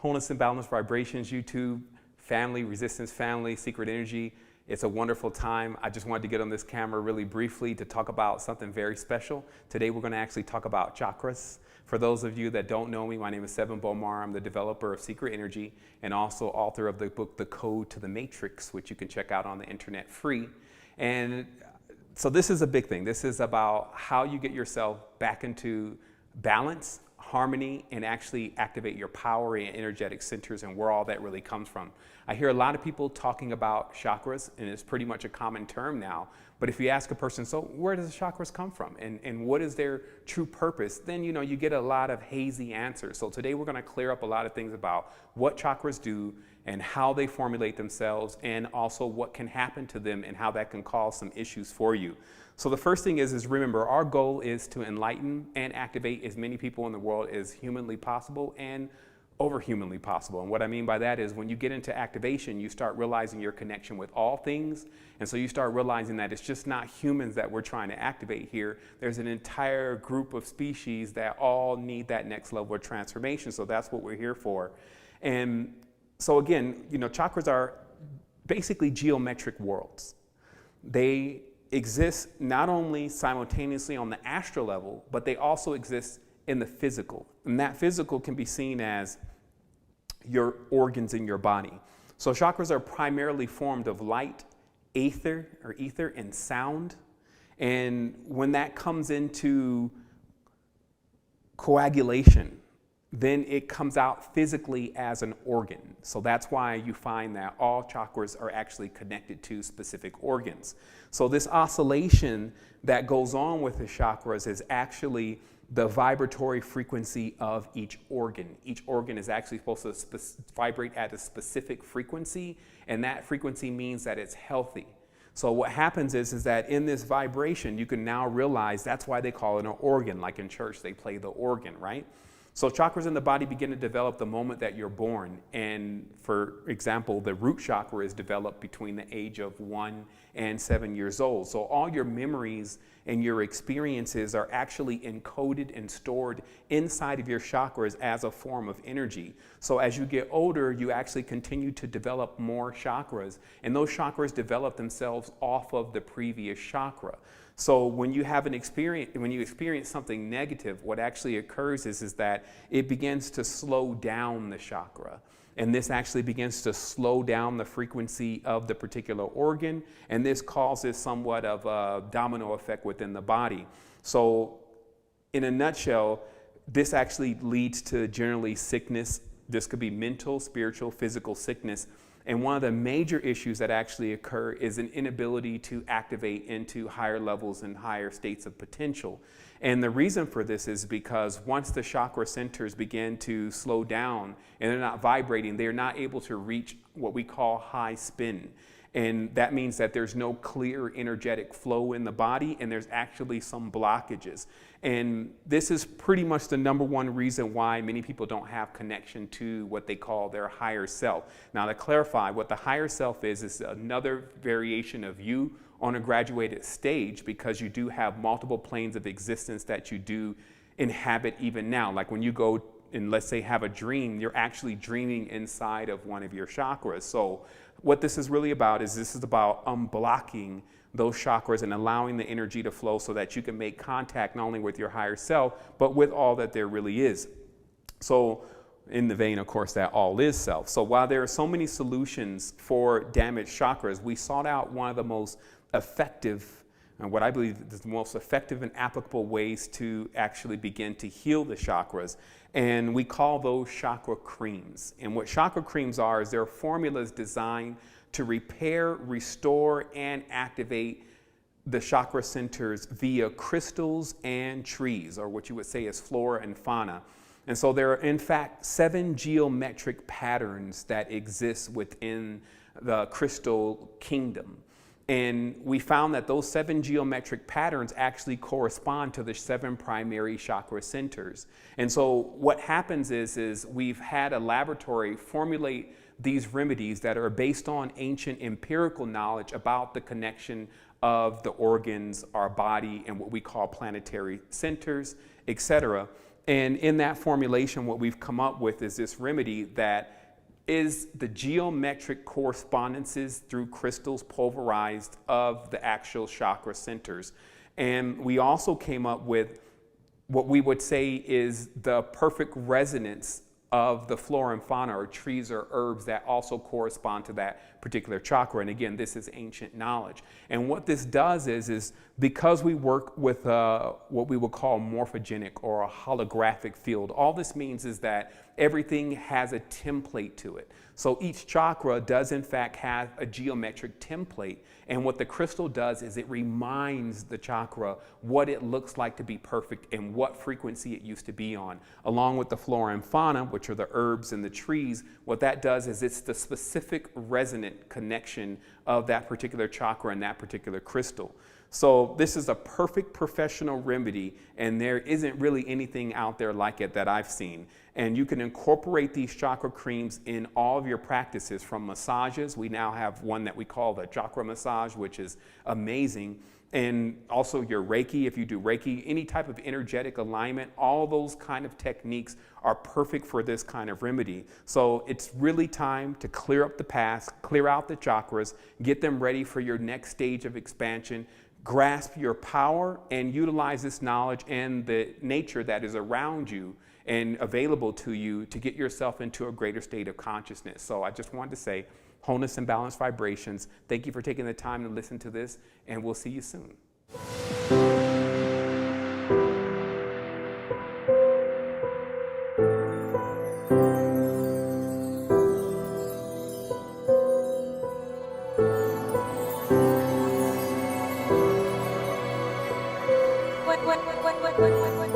Wholeness and Balance Vibrations YouTube family, Resistance family, Secret Energy. It's a wonderful time. I just wanted to get on this camera really briefly to talk about something very special. Today we're going to actually talk about chakras. For those of you that don't know me, my name is Seven Bomar. I'm the developer of Secret Energy and also author of the book, The Code to the Matrix, which you can check out on the internet free. And so this is a big thing. This is about how you get yourself back into balance, harmony, and actually activate your power and energetic centers and where all that really comes from. I hear a lot of people talking about chakras, and it's pretty much a common term now. But if you ask a person, so where does the chakras come from and what is their true purpose, then you get a lot of hazy answers. So today we're going to clear up a lot of things about what chakras do and how they formulate themselves, and also what can happen to them and how that can cause some issues for you. So the first thing is remember, our goal is to enlighten and activate as many people in the world as humanly possible and over-humanly possible. And what I mean by that is when you get into activation, you start realizing your connection with all things. And so you start realizing that it's just not humans that we're trying to activate here. There's an entire group of species that all need that next level of transformation. So that's what we're here for. And so again, chakras are basically geometric worlds. They exist not only simultaneously on the astral level, but they also exist in the physical. And that physical can be seen as your organs in your body. So chakras are primarily formed of light, ether, and sound. And when that comes into coagulation, then it comes out physically as an organ. So that's why you find that all chakras are actually connected to specific organs. So this oscillation that goes on with the chakras is actually the vibratory frequency of each organ. Each organ is actually supposed to vibrate at a specific frequency, and that frequency means that it's healthy. So what happens is that in this vibration, you can now realize that's why they call it an organ. Like in church, they play the organ, right? So chakras in the body begin to develop the moment that you're born. And for example, the root chakra is developed between the age of 1 and 7 years old. So all your memories and your experiences are actually encoded and stored inside of your chakras as a form of energy. So as you get older, you actually continue to develop more chakras, and those chakras develop themselves off of the previous chakra. So when you have when you experience something negative, what actually occurs is that it begins to slow down the chakra. And this actually begins to slow down the frequency of the particular organ. And this causes somewhat of a domino effect within the body. So in a nutshell, this actually leads to generally sickness. This could be mental, spiritual, physical sickness. And one of the major issues that actually occur is an inability to activate into higher levels and higher states of potential. And the reason for this is because once the chakra centers begin to slow down and they're not vibrating, they're not able to reach what we call high spin. And that means that there's no clear energetic flow in the body, and there's actually some blockages. And this is pretty much the number one reason why many people don't have connection to what they call their higher self. Now, to clarify, what the higher self is another variation of you on a graduated stage, because you do have multiple planes of existence that you do inhabit even now. Like when you go and let's say have a dream, you're actually dreaming inside of one of your chakras. So what this is really about is this is about unblocking those chakras and allowing the energy to flow so that you can make contact not only with your higher self, but with all that there really is. So in the vein, of course, that all is self. So while there are so many solutions for damaged chakras, we sought out one of the most effective, and what I believe is the most effective and applicable ways to actually begin to heal the chakras. And we call those chakra creams. And what chakra creams are is they're formulas designed to repair, restore, and activate the chakra centers via crystals and trees, or what you would say is flora and fauna. And so there are, in fact, 7 geometric patterns that exist within the crystal kingdom. And we found that those 7 geometric patterns actually correspond to the 7 primary chakra centers. And so what happens is we've had a laboratory formulate these remedies that are based on ancient empirical knowledge about the connection of the organs, our body, and what we call planetary centers, etc. And in that formulation, what we've come up with is this remedy that is the geometric correspondences through crystals pulverized of the actual chakra centers. And we also came up with what we would say is the perfect resonance of the flora and fauna, or trees or herbs that also correspond to that particular chakra. And again, this is ancient knowledge. And what this does is because we work with what we would call morphogenic or a holographic field, all this means is that everything has a template to it. So each chakra does in fact have a geometric template. And what the crystal does is it reminds the chakra what it looks like to be perfect and what frequency it used to be on. Along with the flora and fauna, which are the herbs and the trees, what that does is it's the specific resonant connection of that particular chakra and that particular crystal. So this is a perfect professional remedy, and there isn't really anything out there like it that I've seen. And you can incorporate these chakra creams in all of your practices, from massages. We now have one that we call the chakra massage, which is amazing. And also your Reiki, if you do Reiki, any type of energetic alignment, all those kind of techniques are perfect for this kind of remedy. So it's really time to clear up the past, clear out the chakras, get them ready for your next stage of expansion, grasp your power, and utilize this knowledge and the nature that is around you and available to you to get yourself into a greater state of consciousness. So I just wanted to say, wholeness and balanced vibrations. Thank you for taking the time to listen to this, and we'll see you soon. What?